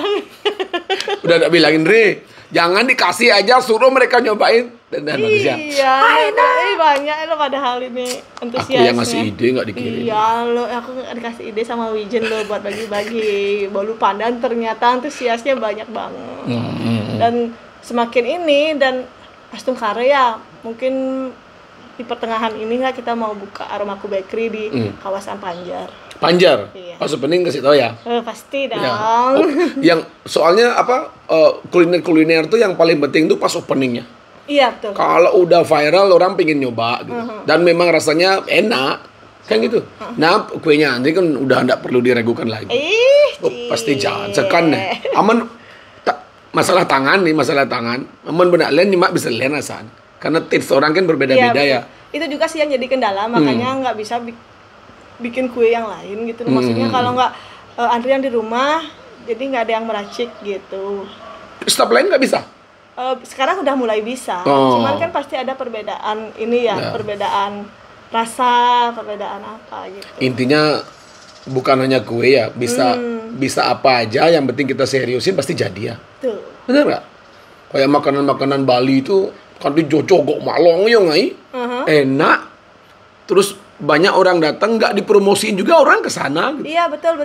Udah enggak bilangin, Re. Jangan dikasih aja, suruh mereka nyobain dan manusia. Iya, banyak lo padahal ini antusiasnya. Aku yang ngasih ide nggak dikirim. Iya lo, aku dikasih ide sama Wijen lo buat bagi-bagi bolu pandan, ternyata antusiasnya banyak banget. Dan semakin ini dan Astung Karya mungkin di pertengahan ini lah kita mau buka Aromaku Bakery di kawasan Panjar. Iya. Sepening kasih tahu ya. Pasti dong. Ya. Yang soalnya apa kuliner tuh yang paling penting tuh pas openingnya. Iya betul. Kalau udah viral orang pengen nyoba gitu. Dan memang rasanya enak kan gitu. Nah kuenya nanti kan udah nggak perlu diragukan lagi. Pasti jangan sekan deh. Aman masalah tangan. Aman benar lain nyimak bisa lain rasanya. Karena taste orang kan berbeda-beda ya. Itu juga sih yang jadi kendala makanya nggak bisa bikin kue yang lain gitu. Maksudnya kalau nggak antrian di rumah, jadi nggak ada yang meracik gitu. Stop lain nggak bisa? Sekarang udah mulai bisa. Cuman kan pasti ada perbedaan ini ya. Perbedaan rasa, perbedaan apa gitu. Intinya bukan hanya kue ya, bisa apa aja. Yang penting kita seriusin pasti jadi ya. Tuh. Bener nggak? Kayak makanan-makanan Bali itu kan dijocok malong ya ngai, enak. Terus banyak orang datang nggak dipromosiin juga orang kesana gitu. Iya betul.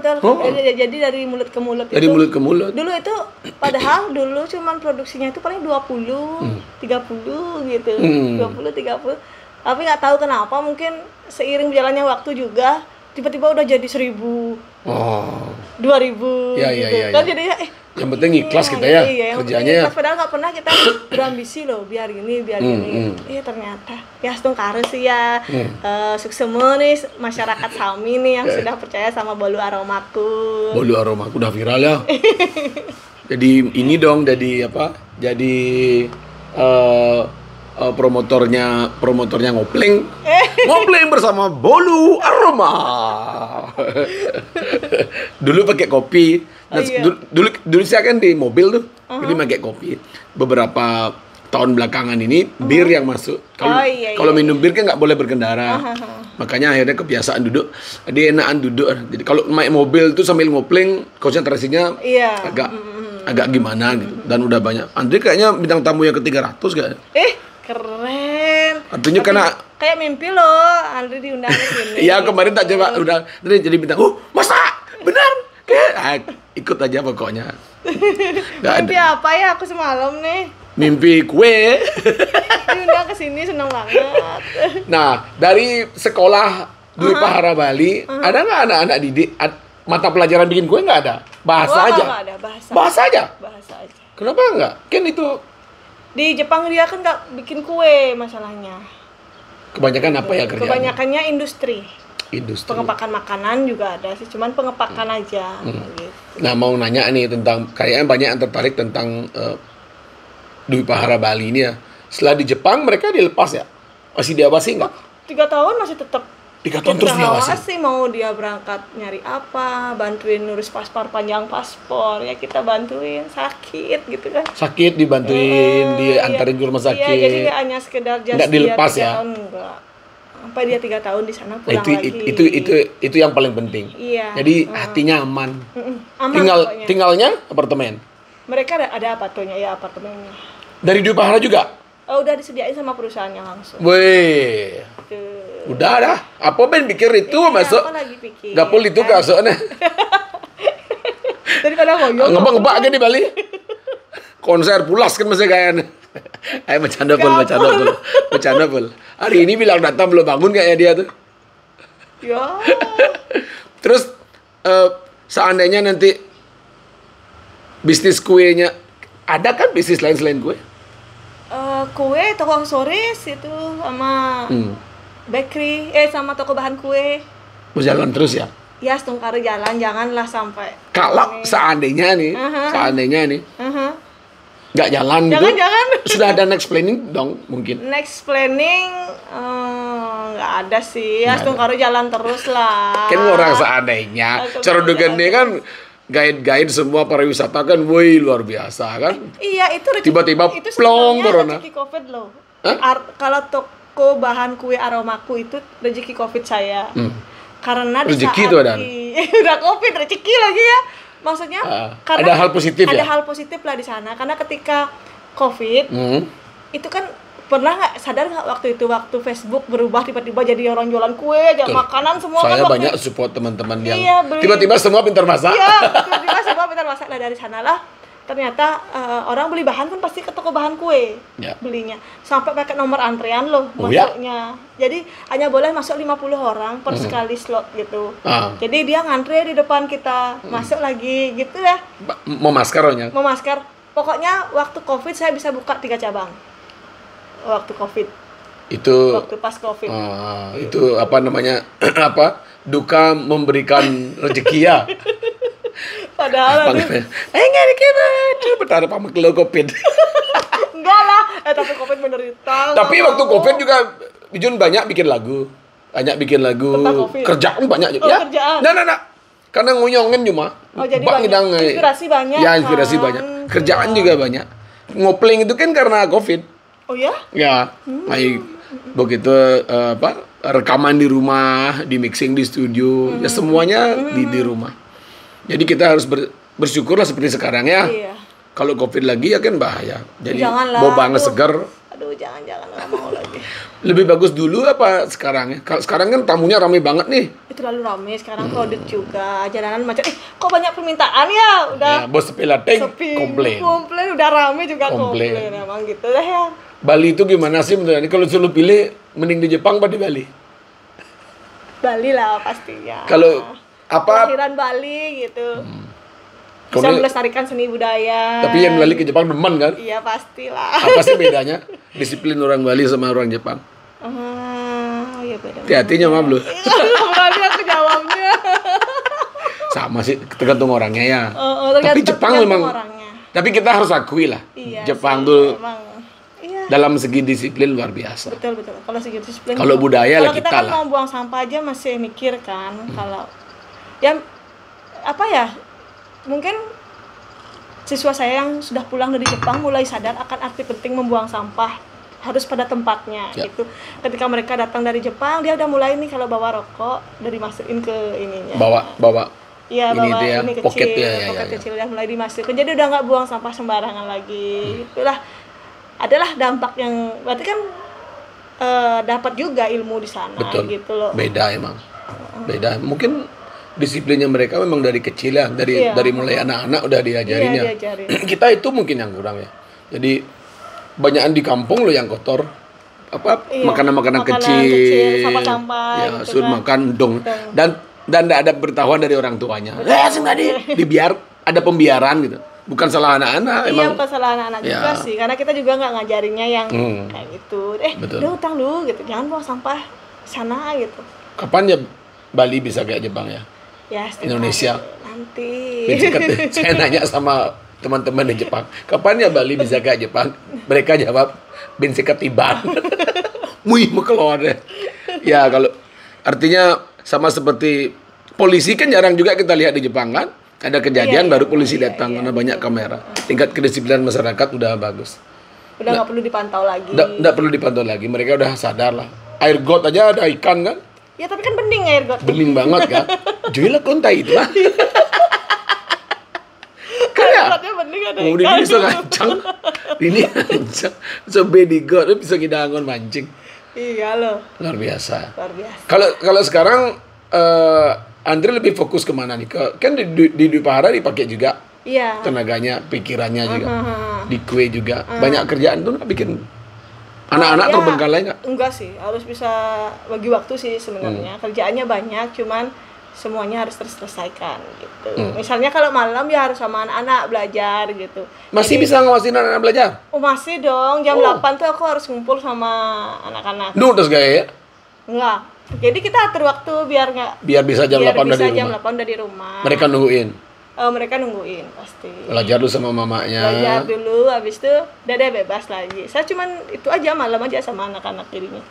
Jadi dari mulut ke mulut. Dari mulut ke mulut. Dulu itu padahal dulu cuman produksinya itu paling 20, 30 gitu. 20, 30. Tapi nggak tahu kenapa mungkin seiring berjalannya waktu juga tiba-tiba udah jadi 1.000. 2.000 ya, gitu. Ya. Kan jadinya yang penting ikhlas kita ya kerjanya ya. Padahal nggak pernah kita berambisi loh biar gini. Ternyata ya Astung Karya sih ya sukses nih masyarakat Sami nih yang sudah percaya sama bolu aromaku. Bolu aromaku udah viral ya. Jadi ini dong jadi apa? Jadi promotornya ngopling bersama bolu aroma. Dulu pakai kopi. Nah, dulu saya kan di mobil tuh, jadi pakai kopi. Beberapa tahun belakangan ini bir yang masuk. Kalau minum bir kan nggak boleh berkendara. Makanya akhirnya kebiasaan duduk. Jadi enakan duduk. Jadi kalau naik mobil tuh sambil ngopling, konsentrasinya agak gimana gitu. Dan udah banyak. Andri kayaknya bintang tamu yang ke-300 kayaknya. Keren. Artinya karena kayak mimpi loh, Andri diundang ke sini. Iya, kemarin tak coba udah jadi bintang. Masa? Benar? Ikut aja pokoknya. Mimpi apa ya aku semalam nih? Mimpi kue. Diundang ke sini seneng banget. Nah, dari sekolah Dwi Pahara Bali, ada nggak anak-anak didik mata pelajaran bikin kue nggak ada? Bahasa aja. Nggak ada, Bahasa aja. Bahasa aja. Kenapa nggak? Kan itu Di Jepang dia kan nggak bikin kue masalahnya. kebanyakan apa ya kerjanya? Kebanyakannya industri. Industri. Pengepakan makanan juga ada sih, cuman pengepakan aja. Gitu. Nah mau nanya nih tentang, kayaknya banyak yang tertarik tentang Dwi Pahara Bali ini ya. Setelah di Jepang mereka dilepas ya? Masih diawasi nggak? 3 tahun masih tetap 3 tahun terus diawasi? awasi, mau dia berangkat nyari apa, bantuin ngurus paspor, panjang paspor, ya kita bantuin, sakit gitu kan. Sakit dibantuin, diantarin ke rumah sakit. Iya, jadi nggak hanya sekedar Nggak dilepas dia 3 ya? tahun, enggak. Sampai dia 3 tahun di sana pulang itu, lagi. itu yang paling penting. Iya. Jadi hatinya aman. Aman pokoknya. Tinggalnya apartemen. Mereka ada apartemennya, ya apartemennya. Dari Dwi Pahara juga? Oh, udah disediain sama perusahaannya langsung. Weh. Tuh. Udah dah. Apa ben pikir itu masuk? Apa lagi pikir? Gapul itu kan? kasoknya. Daripada ngoyo. Ngebak-ngebak aja di Bali. Konser pulas kan masih kayaknya. Ayo bercanda pul. Hari ini bilang datang belum bangun kayaknya dia tuh. Ya. Terus seandainya nanti bisnis kuenya, ada kan bisnis lain selain kue? Kue, toko aksesoris itu sama bakery, sama toko bahan kue. Mau jalan terus ya? Ya, setengah jalan, janganlah sampai. Kalau seandainya nih, nggak jalan gitu. Jangan. Sudah ada next planning dong mungkin. Next planning nggak ada sih, ya setengah jalan terus lah. Kan orang seandainya, cara dugaan kan guide semua pariwisata kan, woi luar biasa kan. Iya, itu tiba-tiba itu plong corona. Rezeki Covid loh. Kalau toko bahan kue aromaku itu rezeki Covid saya. Karena di rezeki saat itu ada. Udah Covid, rezeki lagi ya. Maksudnya karena ada hal positif ada ya? hal positif lah di sana, karena ketika Covid itu kan pernah nggak sadar nggak waktu Facebook berubah tiba-tiba jadi orang jualan kue, jualan makanan semua. Saya kan banyak support teman-teman yang beli. tiba-tiba semua pintar masak. Iya, tiba-tiba semua pintar masak. Nah dari sanalah ternyata orang beli bahan kan pasti ke toko bahan kue belinya. Sampai pakai nomor antrean loh masuknya. Jadi hanya boleh masuk 50 orang per sekali slot gitu. Jadi dia ngantre di depan kita, masuk lagi gitu ya. Mau masker. Pokoknya waktu Covid saya bisa buka 3 cabang. Waktu Covid. Waktu pas Covid. Itu apa namanya? Duka memberikan rezeki ya. Padahal enggak dikira betar pamak lo Covid. Enggak lah, tapi Covid menderita. Tapi waktu Covid juga Bijun banyak bikin lagu. Kerjaan banyak juga. Ya. Kerjaan. Nah. Karena nguyongin cuma. Jadi inspirasi banyak. Ya, inspirasi banyak. Kerjaan juga banyak. Ngopling itu kan karena Covid. Oh ya? Ya. Begitu rekaman di rumah, di mixing di studio, ya semuanya di rumah. Jadi kita harus bersyukurlah seperti sekarang ya. Iya. Kalau Covid lagi ya kan bahaya. Jadi janganlah, mau banget segar. Aduh, jangan nggak mau lagi. Lebih bagus dulu apa sekarang ya? Kalau sekarang kan tamunya ramai banget nih. Itu terlalu ramai sekarang, crowded juga. Jalanan macam kok banyak permintaan ya? Udah. Ya, bos pelateng komplain. Udah ramai juga komplain. Emang gitu dah ya. Bali itu gimana sih menurut Anda? Kalau suruh pilih mending di Jepang apa di Bali? Bali lah pastinya. Kalau apa? Kelahiran Bali gitu. Bisa melestarikan seni budaya. Tapi yang Bali ke Jepang demen kan? Iya pastilah. Apa sih bedanya disiplin orang Bali sama orang Jepang? Ya beda. Hati-hatinya maaf loh. Berani aku jawabnya. Sama sih, tergantung orangnya ya. Tapi Jepang memang. Orangnya. Tapi kita harus akui lah. Iya, Jepang tuh iya. Dalam segi disiplin luar biasa. Betul. Kalau segi disiplin. Kalau budaya lah kita lah. Kalau kita kan mau buang sampah aja masih mikir kan. Kalau yang apa ya? Mungkin siswa saya yang sudah pulang dari Jepang mulai sadar akan arti penting membuang sampah, harus pada tempatnya gitu. Ketika mereka datang dari Jepang, dia udah mulai nih kalau bawa rokok dari masukin ke ininya. Bawa. Iya, bawa ini kecil, pocket kecil udah mulai dimasukin. Jadi udah nggak buang sampah sembarangan lagi. Itulah adalah dampak yang berarti kan dapat juga ilmu di sana. Betul. Gitu loh. Beda emang. Beda. Mungkin disiplinnya mereka memang dari kecil ya, dari mulai anak-anak udah diajarin ya. Diajarin. Kita itu mungkin yang kurang ya. Jadi banyakan di kampung lo yang kotor. makanan-makanan kecil, sampah-sampah ya, gitu suruh kan. makan dong. Dan tidak ada bertahuan dari orang tuanya. Dibiar ada pembiaran gitu. Bukan salah anak-anak, Iya, emang. bukan salah anak-anak Ya. juga sih, karena kita juga nggak ngajarinnya yang kayak gitu. Betul. Udah utang lu gitu, jangan buang sampah sana gitu. Kapan ya Bali bisa kayak Jepang ya? Ya, setiap Indonesia. hari nanti. Saya nanya sama teman-teman di Jepang, kapan ya Bali bisa kayak Jepang? Mereka jawab, bensin ketiban. Wih, mau keluar deh. Ya, kalau artinya sama seperti polisi kan jarang juga kita lihat di Jepang kan? Ada kejadian baru polisi datang karena banyak kamera. Tingkat kedisiplinan masyarakat udah bagus. Udah nggak perlu dipantau lagi. Nggak perlu dipantau lagi. Mereka udah sadar lah. Air got aja ada ikan kan? Ya tapi kan bening air got. Bening banget kan? Jual kontai itu lah. Kan ya? Gotnya bening ada Oh, ikan. ini bisa ngancang. Ini ngancang. So bedi got bisa kita angon mancing. Iya loh, Luar biasa. luar biasa. Kalau sekarang Andre lebih fokus kemana nih? Kan di Dwi Pahara dipakai juga Iya. tenaganya, pikirannya juga. Di kue juga. Banyak kerjaan tuh nggak bikin anak-anak Ya, terbengkalai nggak? Enggak sih, harus bisa bagi waktu sih sebenarnya. Kerjaannya banyak, cuman semuanya harus terselesaikan gitu. Misalnya kalau malam ya harus sama anak-anak belajar gitu. Masih bisa ngawasin anak-anak belajar? Oh masih dong, jam 8 tuh aku harus ngumpul sama anak-anak. Nuh, terus gaya ya? Enggak. Jadi kita atur waktu biar nggak Biar bisa jam 8 udah di jam rumah. 8 udah di rumah. Mereka nungguin. Mereka nungguin pasti. Belajar dulu sama mamanya. Belajar dulu, habis itu udah deh bebas lagi. Saya cuman itu aja malam aja sama anak-anak jadinya.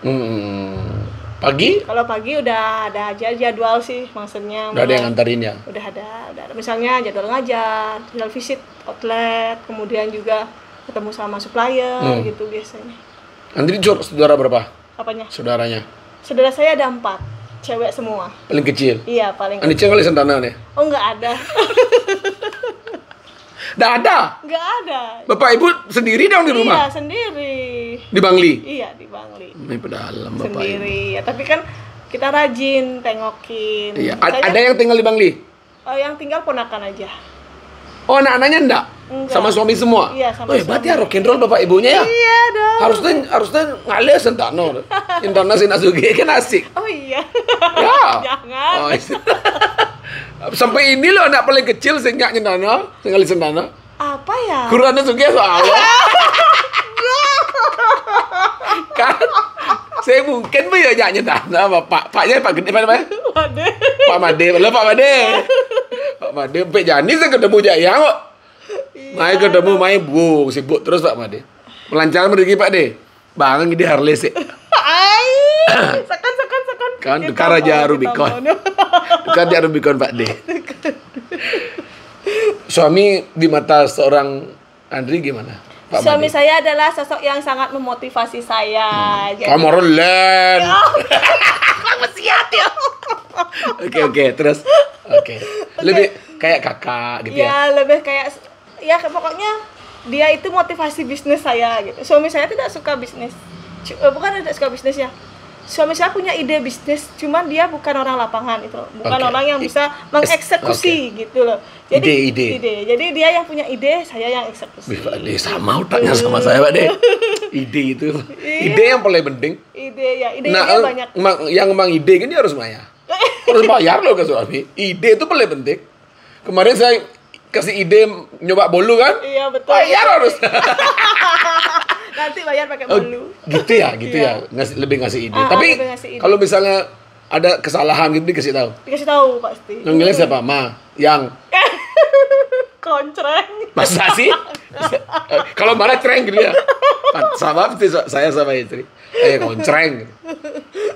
Pagi? Kalau pagi udah ada aja jadwal sih, maksudnya. Udah ada yang nganterin ya? Udah ada. Misalnya jadwal ngajar, jadwal visit outlet, kemudian juga ketemu sama supplier gitu biasanya. Andri saudara berapa? Apanya? Saudaranya? Saudara saya ada 4, cewek semua. Paling kecil? Iya, paling Andri kali sentana nih? Oh, nggak ada. Nggak ada? Nggak ada. Bapak ibu sendiri dong di rumah? Iya, sendiri. Di Bangli? Iya, di Bangli. Ini pedalam bapak ibu. Sendiri. Ya, tapi kan kita rajin tengokin. Iya. Misalnya, Ada yang tinggal di Bangli? yang tinggal ponakan aja. Oh, anak-anaknya enggak? Enggak. Sama suami semua? Iya, sama Hebat ya rock and roll bapak ibunya ya? Iya dong. Harusnya ngales sentano. Sentana sinasugi kan asik. Oh iya. Ya. Jangan. Oh, sampai ini loh anak paling kecil sing nyak nyentana, sing ngali sentana. Apa ya? Kurangnya sugi soalnya. Kan saya mungkin bu ya nyak nyentana paknya Pak Gede apa namanya? Waduh. Pak Made, lo Pak Made. Pak Made sampai Jani saya ketemu Jaya kok. Mai ketemu mai bu sibuk terus Pak Made. Melancar rezeki Pak De. Bang ini Harley sih. Ai. Sekan. Kan tukar aja Rubicon. Tukar aja Rubicon Pak De. Suami di mata seorang Andri gimana? Pak Suami Made? saya adalah sosok yang sangat memotivasi saya. Jadi- Kamu Roland. Kamu siap ya? Oke, terus. Oke. Lebih kayak kakak gitu ya. Ya, lebih kayak ya pokoknya dia itu motivasi bisnis saya gitu. Suami saya tidak suka bisnis. Bukan tidak suka bisnis ya. Suami saya punya ide bisnis, cuman dia bukan orang lapangan itu, loh. Bukan Oke. orang yang bisa mengeksekusi gitu loh. Ide. Jadi dia yang punya ide, saya yang eksekusi. Wih, Pak De sama otaknya sama saya Pak De. Ide itu. Ide yang paling penting. Ide Nah, banyak. yang emang ide kan dia harus bayar. Harus bayar loh ke suami. Ide itu paling penting. Kemarin saya kasih ide nyoba bolu kan? Iya betul. Bayar harus. Nanti bayar pakai Oh, bolu. gitu ya. Lebih ngasih ide. Tapi lebih ngasih ide. kalau misalnya ada kesalahan gitu dikasih tahu. Dikasih tahu pasti. Yang nilai siapa? Yang Koncreng. masa sih? Kalau marah cereng gitu ya. Sama seperti saya sama istri. Koncreng.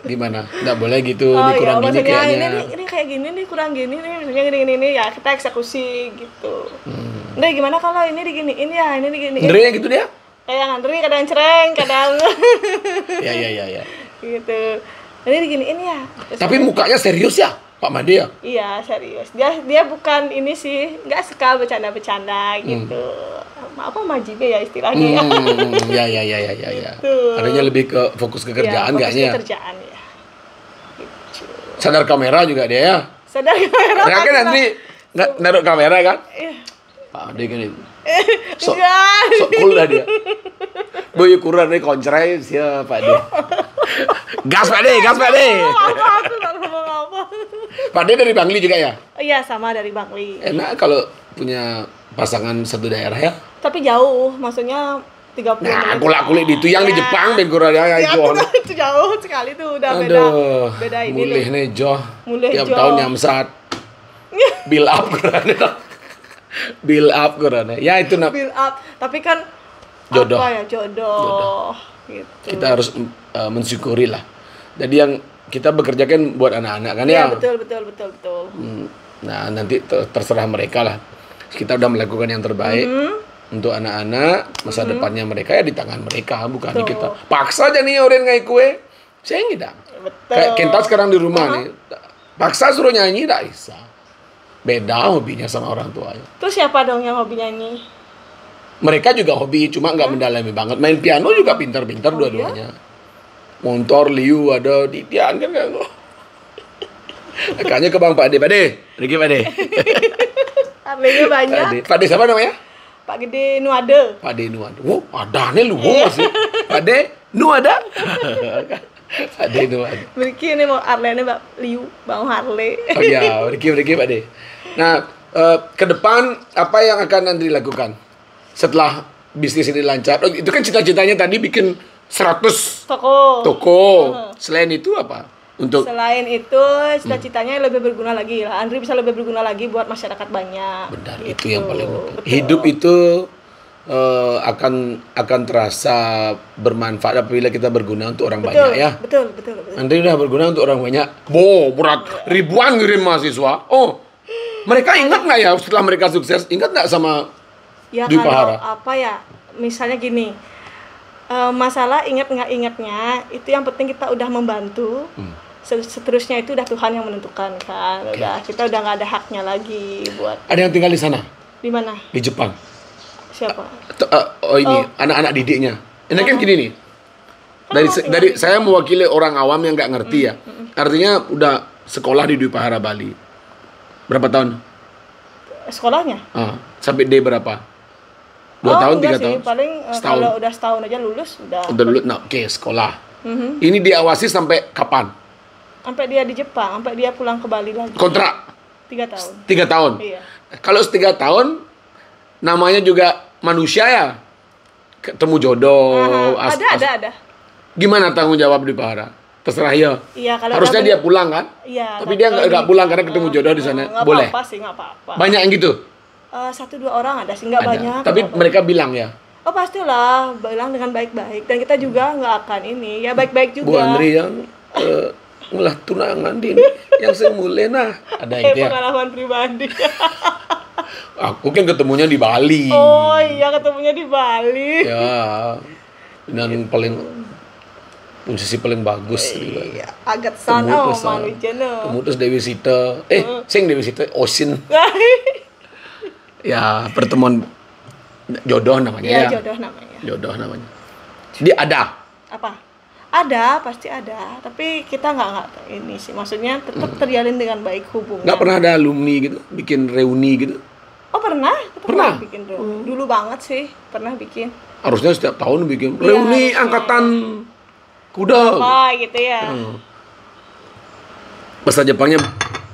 Gimana? Nggak boleh gitu, Oh ini iya, kurang gini maksudnya kayaknya. ini kayak gini nih, kurang gini nih, misalnya gini ya kita eksekusi gitu. Nah gimana kalau ini diginiin ya, ini diginiin. Andre gitu dia? Kayak Andri kadang cereng, kadang Ya. gitu. Ini diginiin ya. Terus Tapi mukanya serius ya, Pak Made ya? iya serius. Dia bukan ini sih, nggak suka bercanda-bercanda gitu. Apa majibe ya istilahnya ya. Ya. Adanya lebih ke fokus ke kerjaan fokus kayaknya. ke kerjaan ya. Gitu. Sadar kamera juga dia ya. Sadar kamera. Ya kan Andri naruh kamera kan? Iya. Pak Made kan itu. Enggak. Sok cool lah dia. Boy ukuran nih koncrai siapa Pak De. Gas Pak De, gas Pak De. Aku nggak ngomong apa. Pak De dari Bangli juga ya? Iya, sama dari Bangli. Enak kalau punya pasangan satu daerah ya. Tapi jauh, maksudnya 30 Nah, menit. kulak-kulik di itu yang di Ya. Jepang ben kurang ya Ya, Jo. itu jauh sekali tuh, udah beda. Aduh, Beda ini mulih loh. nih Jo. Mulih, Tiap Jo. tahun nyamsat. Bill up kurang. Bill up kurang. Ya itu nak. Build up, tapi kan Jodoh. apa ya jodoh. Gitu. Kita harus mensyukuri lah. Jadi yang kita bekerja kan buat anak-anak kan Iya, ya. betul. Nah, nanti terserah mereka lah. Kita udah melakukan yang terbaik untuk anak-anak, masa depannya mereka ya di tangan mereka, bukan di kita. Paksa aja nih orang kayak kue. Saya tidak. Betul. Kayak Kenta sekarang di rumah nih. Paksa suruh nyanyi tidak bisa. Beda hobinya sama orang tuanya. Terus siapa dong yang hobi nyanyi? Mereka juga hobi, cuma nggak mendalami banget. Main piano juga pintar-pintar dua-duanya. Motor, liu, ada di Dian kan nggak. Kayaknya ke Bang Pak De. Pergi Pak De. Artinya banyak. Pak De siapa namanya? Pak Gede Nuade. Pak De Nuada. Oh, ada nih lu masih. Pak De Nuada. Pak De Nuada. Beriki ini mau Arlene Mbak Liu, Bang Harley. Oh ya, Riki Pak De. Nah, ke depan apa yang akan Andri lakukan setelah bisnis ini lancar? Oh, itu kan cita-citanya tadi bikin 100 toko. Selain itu apa? Untuk Selain itu, cita-citanya lebih berguna lagi lah. Andri bisa lebih berguna lagi buat masyarakat banyak. benar Gitu. itu yang paling penting. Betul. Hidup itu akan terasa bermanfaat apabila kita berguna untuk orang banyak ya. Betul. Andri udah berguna untuk orang banyak. Berat ribuan ngirim mahasiswa. Oh, mereka ingat nggak ya setelah mereka sukses? Ingat nggak sama Ya Dwi kalau Pahara? apa ya, misalnya gini, masalah ingat nggak ingatnya, itu yang penting kita udah membantu. Seterusnya itu udah Tuhan yang menentukan kan. Udah kita udah nggak ada haknya lagi buat Ada yang tinggal di sana, di mana? di Jepang. Siapa? Ini anak-anak didiknya. Ini kan gini nih. Dari saya mewakili orang awam yang nggak ngerti ya. Artinya udah sekolah di Dwi Pahara Bali. Berapa tahun? Sekolahnya? Sampai D berapa? 2 tahun, 3 enggak sih. tahun? Paling Setahun. kalau udah setahun aja lulus udah. Udah dulu, nah, oke, sekolah. Ini diawasi sampai kapan? Sampai dia di Jepang, sampai dia pulang ke Bali lagi. Kontrak 3 tahun. 3 tahun. Iya. Kalau 3 tahun, namanya juga manusia ya. Ketemu jodoh. Ada. Gimana tanggung jawab di Pahara? Terserah ya. Iya, kalau Harusnya dia pulang kan? Iya. Tapi dia nggak pulang karena ketemu jodoh di sana. Nggak Boleh. apa-apa sih, nggak apa-apa. Banyak yang gitu. 1-2 orang ada sih, nggak Ada. banyak. Tapi nggak mereka bilang ya. banyak. Oh pastilah, bilang dengan baik-baik. Dan kita juga nggak akan ini, ya baik-baik juga. Bu Andri yang ngulah tunangan din yang semula nah ada itu ya. Pengalaman pribadi. Aku kan ketemunya di Bali. Oh iya, ketemunya di Bali. Ya. Dan paling posisi paling bagus di Bali. Iya, agak sana oh manusia no. Temu terus Dewi Sita. Sing Dewi Sita Osin. Ya, pertemuan jodoh namanya Iya, ya. jodoh namanya. Dia ada. Apa? Ada, pasti ada. Tapi kita nggak ini sih. Maksudnya tetap terjalin dengan baik hubungan. Nggak pernah ada alumni gitu, bikin reuni gitu. Oh pernah? Kita Pernah? bikin dulu banget sih. Pernah bikin. Harusnya setiap tahun bikin Iya, reuni harusnya. angkatan kuda. Apa gitu ya? Bahasa Jepangnya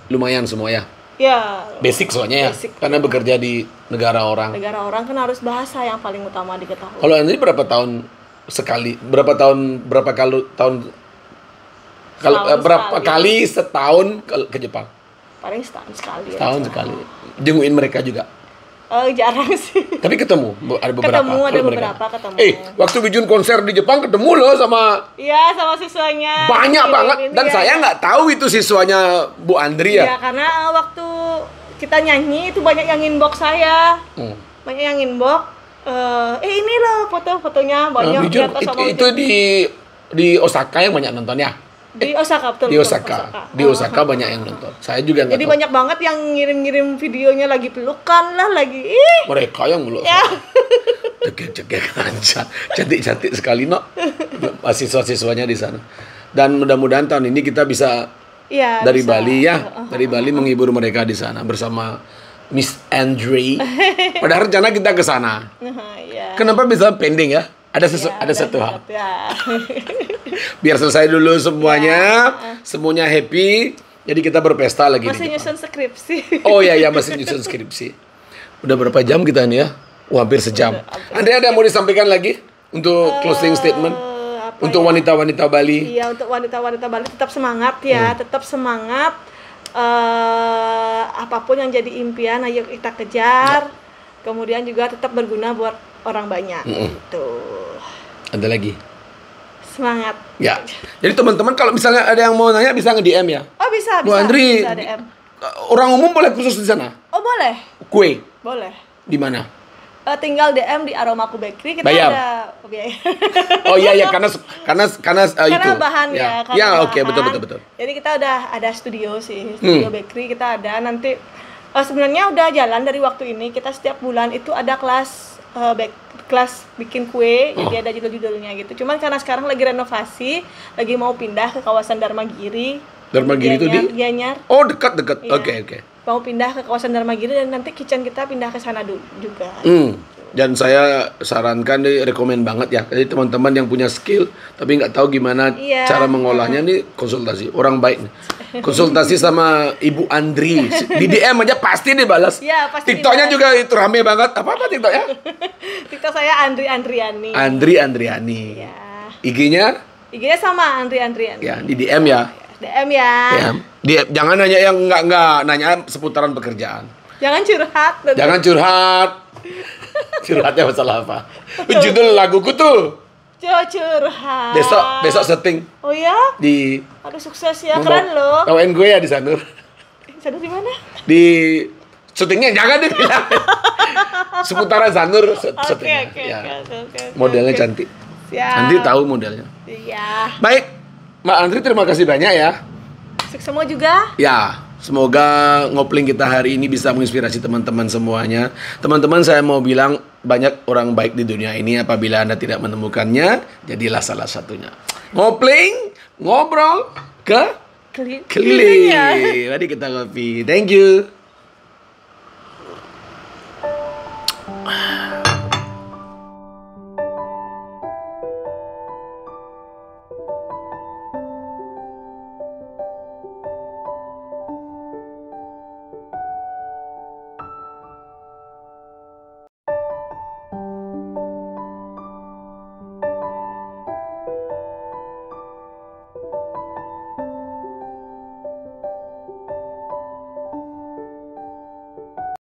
lumayan semua ya. Ya. Basic soalnya ya. Basic. Karena bekerja di negara orang. Negara orang kan harus bahasa yang paling utama diketahui. Kalau Andri berapa tahun sekali? Berapa tahun kalau Setahun berapa sekali. kali setahun ke Jepang? Paling setahun sekali. Setahun aja. sekali. Jenguin mereka juga. Jarang sih. Tapi ketemu ada beberapa. Ketemu, ada Kalau mereka. beberapa ketemu. Waktu Bijun konser di Jepang ketemu loh sama Iya, sama siswanya. banyak Ini, banget dan ya. saya nggak tahu itu siswanya Bu Andri ya. Iya, karena waktu kita nyanyi itu banyak yang inbox saya. Banyak yang inbox. Ini loh foto-fotonya banyak Bijun, di atas sama itu di Osaka yang banyak nonton ya. di Osaka betul. Di betul, Osaka. Di Osaka banyak yang nonton. Saya juga nggak Jadi tahu. banyak banget yang ngirim-ngirim videonya lagi pelukan lah, lagi Mereka yang meluk. Ya. Cegek aja. Cantik-cantik sekali nok. Mahasiswa-siswanya di sana. Dan mudah-mudahan tahun ini kita bisa Iya, dari bisa. Bali ya. Dari Bali menghibur mereka di sana bersama Miss Andre. Pada rencana kita ke sana. Iya. Kenapa bisa pending ya? ada satu hal. Ya. Biar selesai dulu semuanya, semuanya happy. Jadi kita berpesta lagi. Masih nyusun skripsi. Oh ya, masih nyusun skripsi. Udah berapa jam kita nih ya? Wah, hampir sejam. Andrea ada mau disampaikan lagi untuk closing statement? Untuk wanita-wanita Bali. Iya, untuk wanita-wanita Bali tetap semangat ya, tetap semangat. Apapun yang jadi impian, ayo kita kejar. Kemudian juga tetap berguna buat orang banyak. Gitu. Ada lagi? Semangat. Ya. Jadi teman-teman kalau misalnya ada yang mau nanya bisa nge-DM ya. Oh, bisa. Bu Andri, bisa DM. Orang umum boleh khusus di sana? Oh, boleh. Kue. Boleh. Di mana? Tinggal DM di Aromaku Bakery, kita Bayar. ada biaya. Oh iya karena itu. Bahan ya. karena Ya, bahan. oke, betul. Jadi kita udah ada studio sih, studio bakery kita ada. Nanti sebenarnya udah jalan dari waktu ini. Kita setiap bulan itu ada kelas kelas bikin kue, jadi ada judul-judulnya gitu. Cuman karena sekarang lagi renovasi, lagi mau pindah ke kawasan Dharmagiri. Dharmagiri itu di Gianyar. Oh, dekat. Iya. Oke. Mau pindah ke kawasan Dharmagiri dan nanti kitchen kita pindah ke sana juga. Dan saya sarankan, rekomen banget ya. Jadi teman-teman yang punya skill tapi nggak tahu gimana cara mengolahnya nih, konsultasi. Orang baik nih. Konsultasi sama Ibu Andri. Di DM aja pasti dibalas. Iya, pasti. TikToknya juga itu rame banget. Apa TikToknya? TikTok saya Andri Andriani. Andri Andriani. Ya. IG-nya? IG-nya sama Andri Andriani. Ya, di DM ya. DM ya. Jangan nanya yang enggak, nanya seputaran pekerjaan. Jangan curhat. Jangan curhat. Curhatnya masalah apa? Judul laguku tuh. Curhat. Besok syuting. Oh ya? Di Aduh, sukses ya, keren loh. Tawain gue ya di Sanur. Sanur di mana? Di syutingnya jangan dibilang. Seputaran Sanur syutingnya. Oke. Modelnya cantik. Siap. Andri tahu modelnya. Iya. Baik, Mbak Andri terima kasih banyak ya. Sukses semua juga. Ya, semoga ngopling kita hari ini bisa menginspirasi teman-teman semuanya. Teman-teman, saya mau bilang banyak orang baik di dunia ini. Apabila Anda tidak menemukannya, jadilah salah satunya. Ngopling, ngobrol keliling. Keliling ya. Mari kita ngopi. Thank you.